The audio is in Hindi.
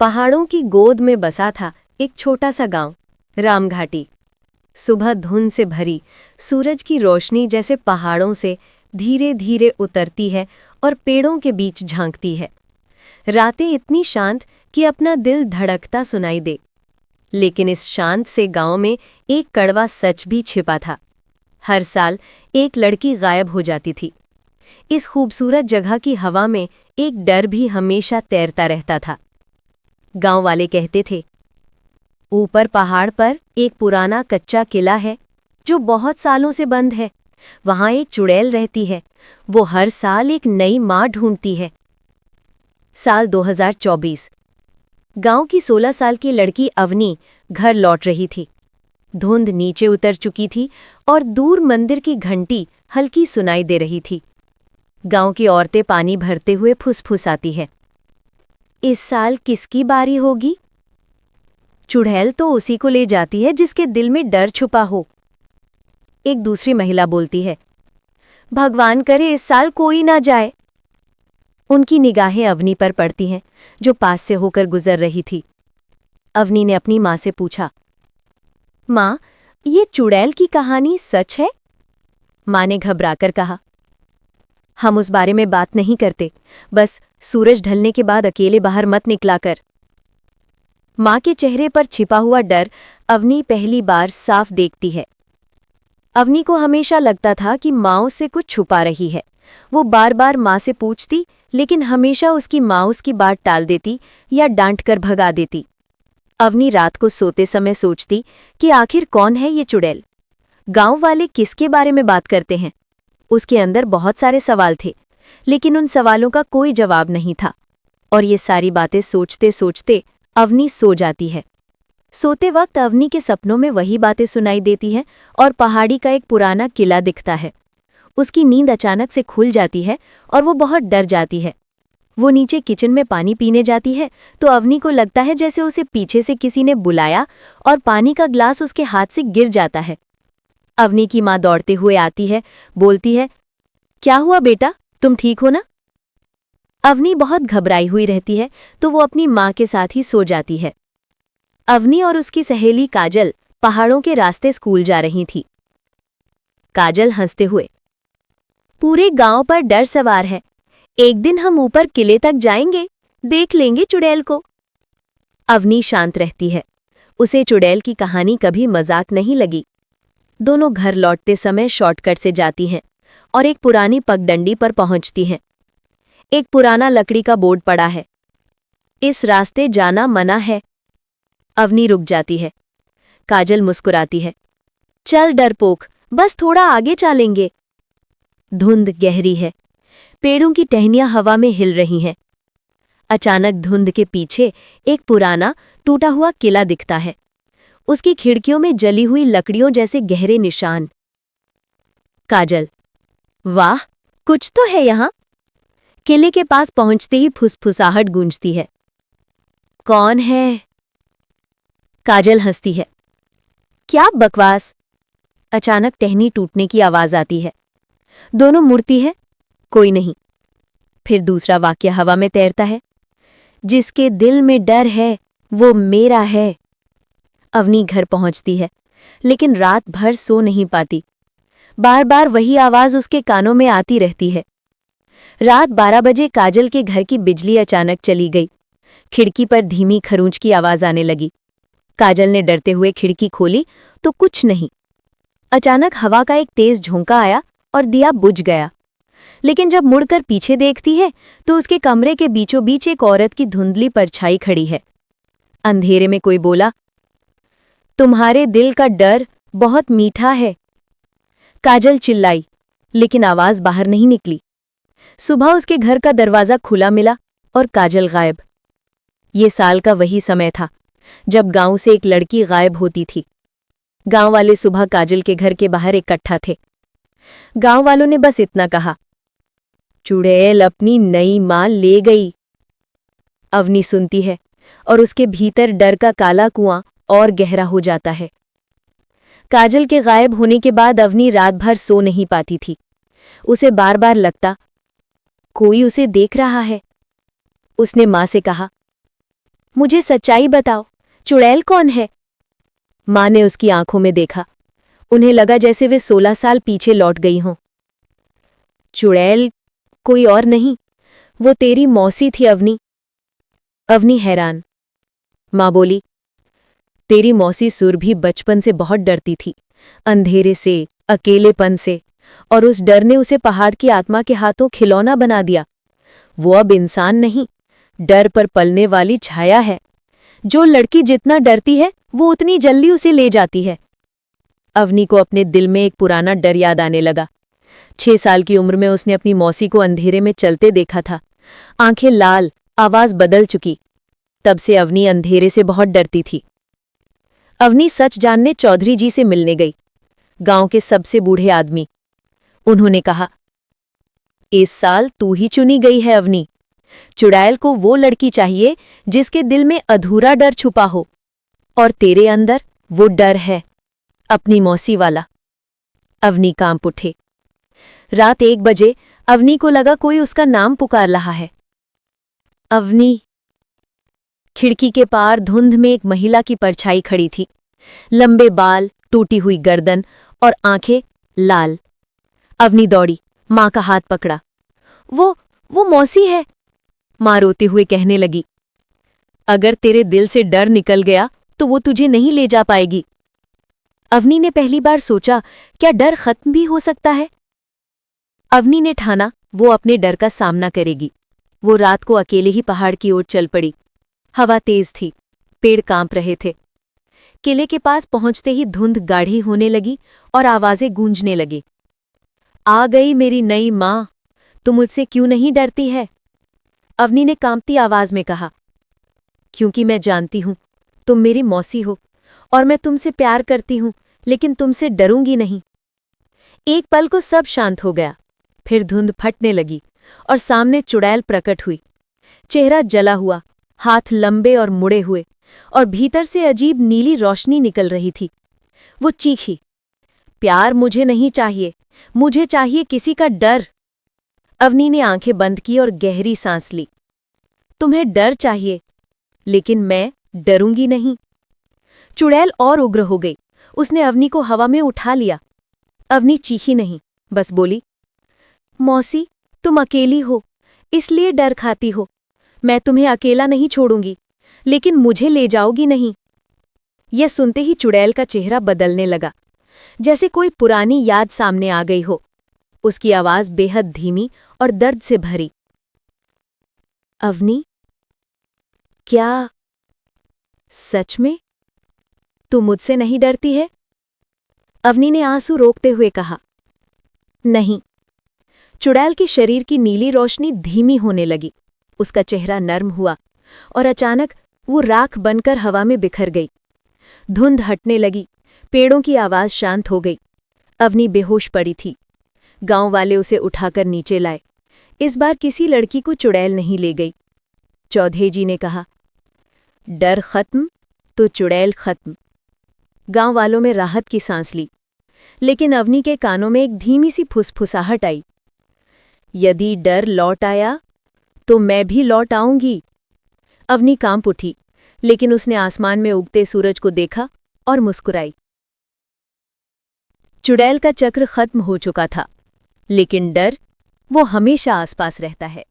पहाड़ों की गोद में बसा था एक छोटा सा गांव, रामघाटी। सुबह धुंध से भरी, सूरज की रोशनी जैसे पहाड़ों से धीरे धीरे उतरती है और पेड़ों के बीच झांकती है। रातें इतनी शांत कि अपना दिल धड़कता सुनाई दे। लेकिन इस शांत से गांव में एक कड़वा सच भी छिपा था। हर साल एक लड़की गायब हो जाती थी। इस खूबसूरत जगह की हवा में एक डर भी हमेशा तैरता रहता था। गांव वाले कहते थे, ऊपर पहाड़ पर एक पुराना कच्चा किला है जो बहुत सालों से बंद है। वहां एक चुड़ैल रहती है। वो हर साल एक नई मां ढूंढती है। साल 2024। गांव की 16 साल की लड़की अवनी घर लौट रही थी। धुंध नीचे उतर चुकी थी और दूर मंदिर की घंटी हल्की सुनाई दे रही थी। गांव की औरतें पानी भरते हुए फुसफुसाती है, इस साल किसकी बारी होगी? चुड़ैल तो उसी को ले जाती है जिसके दिल में डर छुपा हो। एक दूसरी महिला बोलती है, भगवान करे इस साल कोई ना जाए। उनकी निगाहें अवनी पर पड़ती हैं, जो पास से होकर गुजर रही थी। अवनी ने अपनी मां से पूछा, मां, ये चुड़ैल की कहानी सच है? मां ने घबराकर कहा, हम उस बारे में बात नहीं करते, बस सूरज ढलने के बाद अकेले बाहर मत निकला कर। मां के चेहरे पर छिपा हुआ डर अवनी पहली बार साफ देखती है। अवनी को हमेशा लगता था कि मां उससे कुछ छुपा रही है। वो बार बार मां से पूछती, लेकिन हमेशा उसकी मां उसकी बात टाल देती या डांट कर भगा देती। अवनी रात को सोते समय सोचती कि आखिर कौन है ये चुड़ैल? गांव वाले किसके बारे में बात करते हैं? उसके अंदर बहुत सारे सवाल थे, लेकिन उन सवालों का कोई जवाब नहीं था। और ये सारी बातें सोचते सोचते अवनी सो जाती है। सोते वक्त अवनी के सपनों में वही बातें सुनाई देती हैं और पहाड़ी का एक पुराना किला दिखता है। उसकी नींद अचानक से खुल जाती है और वो बहुत डर जाती है। वो नीचे किचन में पानी पीने जाती है तो अवनी को लगता है जैसे उसे पीछे से किसी ने बुलाया और पानी का ग्लास उसके हाथ से गिर जाता है। अवनी की मां दौड़ते हुए आती है, बोलती है, क्या हुआ बेटा, तुम ठीक हो ना? अवनी बहुत घबराई हुई रहती है तो वो अपनी मां के साथ ही सो जाती है। अवनी और उसकी सहेली काजल पहाड़ों के रास्ते स्कूल जा रही थी। काजल हंसते हुए, पूरे गांव पर डर सवार है, एक दिन हम ऊपर किले तक जाएंगे, देख लेंगे चुड़ैल को। अवनी शांत रहती है। उसे चुड़ैल की कहानी कभी मजाक नहीं लगी। दोनों घर लौटते समय शॉर्टकट से जाती हैं और एक पुरानी पगडंडी पर पहुंचती हैं। एक पुराना लकड़ी का बोर्ड पड़ा है, इस रास्ते जाना मना है। अवनी रुक जाती है। काजल मुस्कुराती है, चल डरपोक, बस थोड़ा आगे चलेंगे। धुंध गहरी है, पेड़ों की टहनियां हवा में हिल रही हैं। अचानक धुंध के पीछे एक पुराना टूटा हुआ किला दिखता है। उसकी खिड़कियों में जली हुई लकड़ियों जैसे गहरे निशान। काजल, वाह, कुछ तो है यहां। किले के पास पहुंचते ही फुसफुसाहट गूंजती है, कौन है? काजल हंसती है, क्या बकवास। अचानक टहनी टूटने की आवाज आती है। दोनों मुड़ती है, कोई नहीं। फिर दूसरा वाक्य हवा में तैरता है, जिसके दिल में डर है वो मेरा है। अवनी घर पहुंचती है, लेकिन रात भर सो नहीं पाती। बार बार वही आवाज उसके कानों में आती रहती है। रात 12 बजे काजल के घर की बिजली अचानक चली गई। खिड़की पर धीमी खरूंच की आवाज आने लगी। काजल ने डरते हुए खिड़की खोली तो कुछ नहीं। अचानक हवा का एक तेज झोंका आया और दिया बुझ गया। लेकिन जब मुड़कर पीछे देखती है तो उसके कमरे के बीचों बीच एक औरत की धुंधली परछाई खड़ी है। अंधेरे में कोई बोला, तुम्हारे दिल का डर बहुत मीठा है। काजल चिल्लाई, लेकिन आवाज बाहर नहीं निकली। सुबह उसके घर का दरवाजा खुला मिला और काजल गायब। ये साल का वही समय था जब गांव से एक लड़की गायब होती थी। गांव वाले सुबह काजल के घर के बाहर इकट्ठा थे। गांव वालों ने बस इतना कहा, चुड़ैल अपनी नई मां ले गई। अवनी सुनती है और उसके भीतर डर का काला कुआं और गहरा हो जाता है। काजल के गायब होने के बाद अवनी रात भर सो नहीं पाती थी। उसे बार बार लगता, कोई उसे देख रहा है। उसने मां से कहा, मुझे सच्चाई बताओ, चुड़ैल कौन है? माँ ने उसकी आंखों में देखा। उन्हें लगा जैसे वे 16 साल पीछे लौट गई हों। चुड़ैल कोई और नहीं, वो तेरी मौसी थी अवनी। अवनी हैरान। माँ बोली, तेरी मौसी सुरभि बचपन से बहुत डरती थी, अंधेरे से, अकेलेपन से, और उस डर ने उसे पहाड़ की आत्मा के हाथों खिलौना बना दिया। वो अब इंसान नहीं, डर पर पलने वाली छाया है। जो लड़की जितना डरती है वो उतनी जल्दी उसे ले जाती है। अवनी को अपने दिल में एक पुराना डर याद आने लगा। 6 साल की उम्र में उसने अपनी मौसी को अंधेरे में चलते देखा था। आंखें लाल, आवाज बदल चुकी। तब से अवनी अंधेरे से बहुत डरती थी। अवनी सच जानने चौधरी जी से मिलने गई, गांव के सबसे बूढ़े आदमी। उन्होंने कहा, इस साल तू ही चुनी गई है अवनी। चुड़ैल को वो लड़की चाहिए जिसके दिल में अधूरा डर छुपा हो, और तेरे अंदर वो डर है, अपनी मौसी वाला। अवनी कांप उठे। रात 1 बजे अवनी को लगा कोई उसका नाम पुकार रहा है। अवनी। खिड़की के पार धुंध में एक महिला की परछाई खड़ी थी। लंबे बाल, टूटी हुई गर्दन और आंखें लाल। अवनी दौड़ी, मां का हाथ पकड़ा। वो मौसी है, मां रोते हुए कहने लगी। अगर तेरे दिल से डर निकल गया तो वो तुझे नहीं ले जा पाएगी। अवनी ने पहली बार सोचा, क्या डर खत्म भी हो सकता है? अवनी ने ठाना वो अपने डर का सामना करेगी। वो रात को अकेले ही पहाड़ की ओर चल पड़ी। हवा तेज थी, पेड़ कांप रहे थे। किले के पास पहुंचते ही धुंध गाढ़ी होने लगी और आवाजें गूंजने लगी। आ गई मेरी नई मां, तू मुझसे क्यों नहीं डरती है? अवनी ने कांपती आवाज में कहा, क्योंकि मैं जानती हूं तुम मेरी मौसी हो और मैं तुमसे प्यार करती हूं, लेकिन तुमसे डरूंगी नहीं। एक पल को सब शांत हो गया। फिर धुंध फटने लगी और सामने चुड़ैल प्रकट हुई। चेहरा जला हुआ, हाथ लंबे और मुड़े हुए, और भीतर से अजीब नीली रोशनी निकल रही थी। वो चीखी, प्यार मुझे नहीं चाहिए, मुझे चाहिए किसी का डर। अवनी ने आंखें बंद की और गहरी सांस ली। तुम्हें डर चाहिए, लेकिन मैं डरूंगी नहीं। चुड़ैल और उग्र हो गई। उसने अवनी को हवा में उठा लिया। अवनी चीखी नहीं, बस बोली, मौसी, तुम अकेली हो, इसलिए डर खाती हो। मैं तुम्हें अकेला नहीं छोड़ूंगी, लेकिन मुझे ले जाओगी नहीं। यह सुनते ही चुड़ैल का चेहरा बदलने लगा, जैसे कोई पुरानी याद सामने आ गई हो। उसकी आवाज बेहद धीमी और दर्द से भरी। अवनी, क्या सच में तू मुझसे नहीं डरती है? अवनी ने आंसू रोकते हुए कहा, नहीं। चुड़ैल के शरीर की नीली रोशनी धीमी होने लगी। उसका चेहरा नर्म हुआ और अचानक वो राख बनकर हवा में बिखर गई। धुंध हटने लगी, पेड़ों की आवाज शांत हो गई। अवनी बेहोश पड़ी थी। गांव वाले उसे उठाकर नीचे लाए। इस बार किसी लड़की को चुड़ैल नहीं ले गई। चौधरी जी ने कहा, डर खत्म तो चुड़ैल खत्म। गांव वालों में राहत की सांस ली, लेकिन अवनी के कानों में एक धीमी सी फुसफुसाहट आई। यदि डर लौट आया तो मैं भी लौट आऊंगी। अवनी कांप उठी, लेकिन उसने आसमान में उगते सूरज को देखा और मुस्कुराई। चुड़ैल का चक्र खत्म हो चुका था, लेकिन डर वो हमेशा आसपास रहता है।